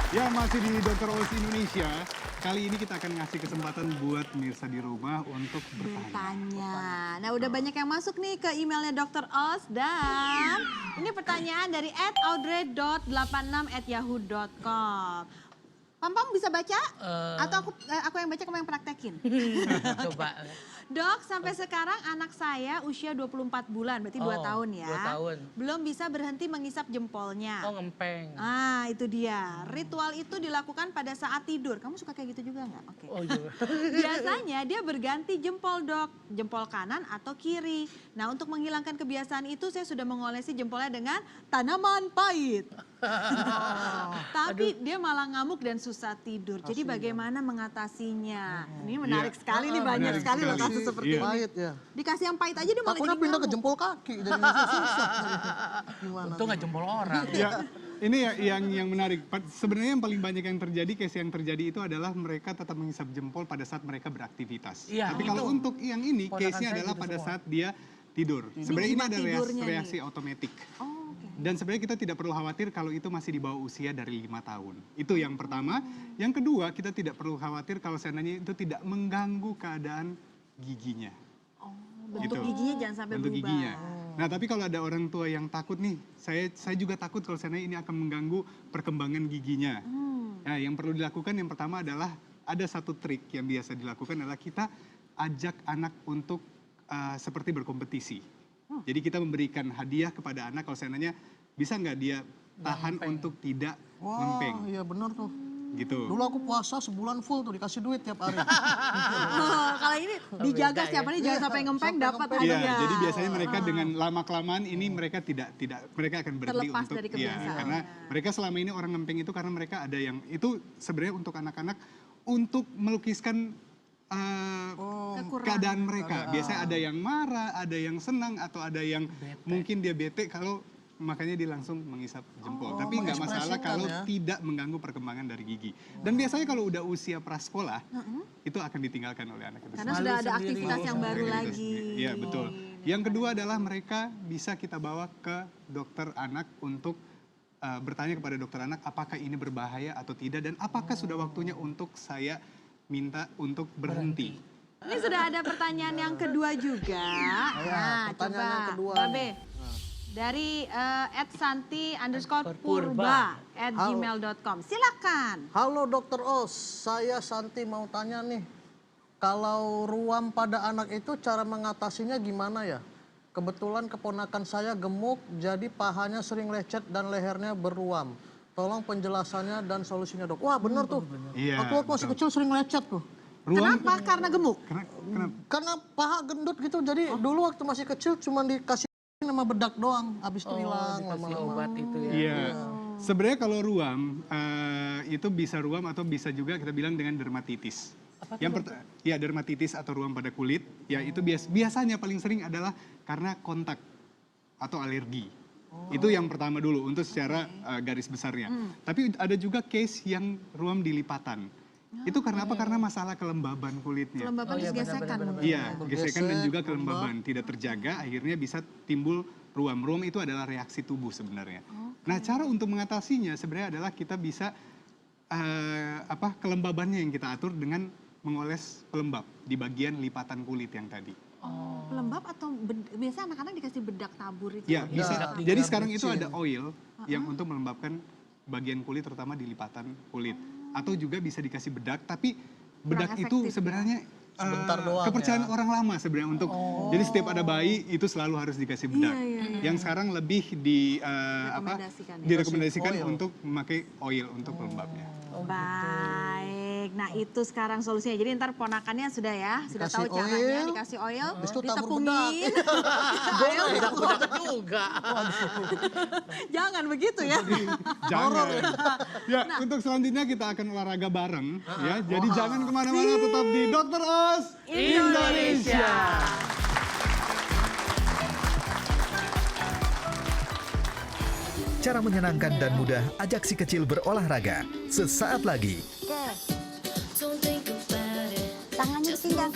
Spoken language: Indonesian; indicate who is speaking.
Speaker 1: Ya, masih di Dr. Oz Indonesia. Kali ini kita akan ngasih kesempatan buat pemirsa di rumah untuk bertanya.
Speaker 2: Nah, udah banyak yang masuk nih ke emailnya Dr. Oz dan ini pertanyaan dari @audrey.86@yahoo.com. Pam bisa baca? Atau aku yang baca, kamu yang praktekin?
Speaker 3: Coba.
Speaker 2: Dok, sampai sekarang anak saya usia 24 bulan, berarti 2 tahun ya.
Speaker 3: 2 tahun.
Speaker 2: Belum bisa berhenti mengisap jempolnya.
Speaker 3: Oh, ngempeng.
Speaker 2: Ah, itu dia. Ritual itu dilakukan pada saat tidur. Kamu suka kayak gitu juga nggak? Oke.
Speaker 3: Oh iya.
Speaker 2: Biasanya dia berganti jempol, Dok. Jempol kanan atau kiri. Nah, untuk menghilangkan kebiasaan itu saya sudah mengolesi jempolnya dengan tanaman pahit. Tapi dia malah ngamuk dan susah tidur. Jadi bagaimana mengatasinya? Ini menarik sekali nih, banyak
Speaker 1: menarik
Speaker 2: sekali loh
Speaker 1: sekali.
Speaker 2: kasus seperti ini.
Speaker 4: Pahit ya.
Speaker 2: Dikasih yang pahit aja dia malah
Speaker 4: Takutnya
Speaker 2: jadi
Speaker 4: pindah ke
Speaker 2: ngamuk.
Speaker 4: jempol kaki jadi susah. Gimana?
Speaker 3: Untung nggak jempol orang.
Speaker 1: Ya, ini yang menarik. Sebenarnya yang paling banyak yang terjadi, case yang terjadi itu adalah mereka tetap mengisap jempol pada saat mereka beraktivitas.
Speaker 3: Iya,
Speaker 1: Tapi kalau
Speaker 3: itu.
Speaker 1: untuk yang ini,
Speaker 3: Ponakan
Speaker 1: case-nya
Speaker 3: saya
Speaker 1: adalah
Speaker 3: gitu
Speaker 1: pada
Speaker 3: semua.
Speaker 1: saat dia tidur. Sebenarnya ini
Speaker 2: cuma
Speaker 1: ada
Speaker 2: tidurnya
Speaker 1: reaksi
Speaker 2: nih.
Speaker 1: otomatis.
Speaker 2: Oh, oke.
Speaker 1: Dan sebenarnya kita tidak perlu khawatir kalau itu masih di bawah usia dari 5 tahun. Itu yang pertama. Yang kedua, kita tidak perlu khawatir kalau seandainya itu tidak mengganggu keadaan giginya.
Speaker 2: Oh, bentuk
Speaker 1: Gitu.
Speaker 2: giginya jangan sampai
Speaker 1: Bentuk
Speaker 2: berubah.
Speaker 1: giginya. Nah, tapi kalau ada orang tua yang takut nih, saya juga takut kalau seandainya ini akan mengganggu perkembangan giginya. Nah, yang perlu dilakukan yang pertama adalah ada satu trik yang biasa dilakukan adalah kita ajak anak untuk seperti berkompetisi. Jadi kita memberikan hadiah kepada anak kalau seandainya bisa nggak dia tahan untuk tidak
Speaker 4: Wah,
Speaker 1: ngempeng,
Speaker 4: iya benar tuh.
Speaker 1: gitu.
Speaker 4: Dulu aku puasa sebulan full tuh dikasih duit tiap hari.
Speaker 2: Oh, kalau ini dijaga
Speaker 3: beda
Speaker 2: setiap hari jangan
Speaker 4: Iya,
Speaker 2: sampai ngempeng
Speaker 4: sampai
Speaker 2: dapat
Speaker 4: ngempeng.
Speaker 1: Iya,
Speaker 2: hadiah.
Speaker 1: jadi biasanya mereka dengan lama kelamaan ini mereka mereka akan berhenti
Speaker 2: Terlepas
Speaker 1: untuk
Speaker 2: dari
Speaker 1: iya,
Speaker 2: kebiasaan.
Speaker 1: karena mereka selama ini orang ngempeng itu karena mereka ada yang itu sebenarnya untuk anak-anak untuk melukiskan
Speaker 2: Kekurangan.
Speaker 1: keadaan mereka. Biasanya ada yang marah, ada yang senang atau ada yang mungkin dia bete kalau makanya dia langsung mengisap jempol. Tapi nggak masalah
Speaker 4: mengekspresikan
Speaker 1: kalau
Speaker 4: ya.
Speaker 1: tidak mengganggu perkembangan dari gigi. Dan biasanya kalau udah usia prasekolah itu akan ditinggalkan oleh anak itu
Speaker 2: Karena
Speaker 1: sendiri.
Speaker 2: sudah ada
Speaker 3: sendiri.
Speaker 2: aktivitas yang baru
Speaker 1: Aktivitas
Speaker 2: lagi.
Speaker 1: sendiri. Iya, betul. Yang kedua adalah mereka bisa kita bawa ke dokter anak untuk bertanya kepada dokter anak apakah ini berbahaya atau tidak dan apakah sudah waktunya untuk saya minta untuk berhenti.
Speaker 2: Ini sudah ada pertanyaan yang kedua juga. Nah,
Speaker 4: pertanyaan
Speaker 2: coba
Speaker 4: yang kedua.
Speaker 2: Babe. Dari @santi_purba @gmail.com. Silakan.
Speaker 4: Halo Dokter Os, saya Santi mau tanya nih. Kalau ruam pada anak itu cara mengatasinya gimana ya? Kebetulan keponakan saya gemuk, jadi pahanya sering lecet dan lehernya beruam. Tolong penjelasannya dan solusinya dok. Wah bener tuh.
Speaker 1: Iya,
Speaker 4: Waktu masih kecil sering lecet tuh.
Speaker 2: Kenapa? Karena gemuk.
Speaker 1: Kenapa?
Speaker 4: Karena paha gendut gitu, jadi dulu waktu masih kecil cuma dikasih sama bedak doang, habis itu hilang
Speaker 3: Dikasih
Speaker 4: lama-lama.
Speaker 3: obat itu ya.
Speaker 1: Iya. Sebenarnya kalau ruam itu bisa ruam atau bisa juga kita bilang dengan dermatitis. Ya dermatitis atau ruam pada kulit, ya itu biasanya paling sering adalah karena kontak atau alergi. Itu yang pertama dulu untuk secara garis besarnya. Tapi ada juga case yang ruam di lipatan. Itu karena apa? Karena masalah kelembaban kulitnya.
Speaker 2: Kelembaban
Speaker 3: Oh, iya,
Speaker 2: terus gesekan
Speaker 3: benar-benar.
Speaker 2: mungkin.
Speaker 1: Iya, gesekan dan juga kelembaban tidak terjaga, akhirnya bisa timbul ruam. Ruam itu adalah reaksi tubuh sebenarnya. Nah, cara untuk mengatasinya sebenarnya adalah kita bisa kelembabannya yang kita atur dengan mengoles pelembab di bagian lipatan kulit yang tadi.
Speaker 2: Pelembab atau biasa anak-anak dikasih bedak tabur itu.
Speaker 1: Ya, bisa.
Speaker 3: bedak
Speaker 1: Jadi
Speaker 4: tiga
Speaker 1: sekarang itu
Speaker 4: biji.
Speaker 1: ada oil yang untuk melembabkan bagian kulit terutama di lipatan kulit. Atau juga bisa dikasih bedak, tapi bedak itu
Speaker 2: efektif,
Speaker 1: sebenarnya
Speaker 4: Sebentar doang
Speaker 1: kepercayaan
Speaker 4: ya.
Speaker 1: orang lama sebenarnya untuk jadi setiap ada bayi itu selalu harus dikasih bedak.
Speaker 2: Iya.
Speaker 1: Yang sekarang lebih
Speaker 2: Direkomendasikan ya.
Speaker 1: direkomendasikan
Speaker 4: Oil.
Speaker 1: untuk memakai oil untuk pelembabnya.
Speaker 2: Baik, nah itu sekarang solusinya. Jadi ntar ponakannya sudah ya, sudah
Speaker 4: Dikasih
Speaker 2: tahu caranya,
Speaker 4: oil,
Speaker 2: dikasih oil,
Speaker 4: habis itu tabur
Speaker 2: ditepungin.
Speaker 3: Bedak juga.
Speaker 2: Jangan begitu ya.
Speaker 1: Jangan. Ya,
Speaker 2: Nah.
Speaker 1: untuk selanjutnya kita akan olahraga bareng ya. Jadi jangan kemana-mana, tetap di Dr. Oz
Speaker 2: Indonesia.
Speaker 5: Cara menyenangkan dan mudah ajak si kecil berolahraga. Sesaat lagi.
Speaker 2: Tangannya di pinggang.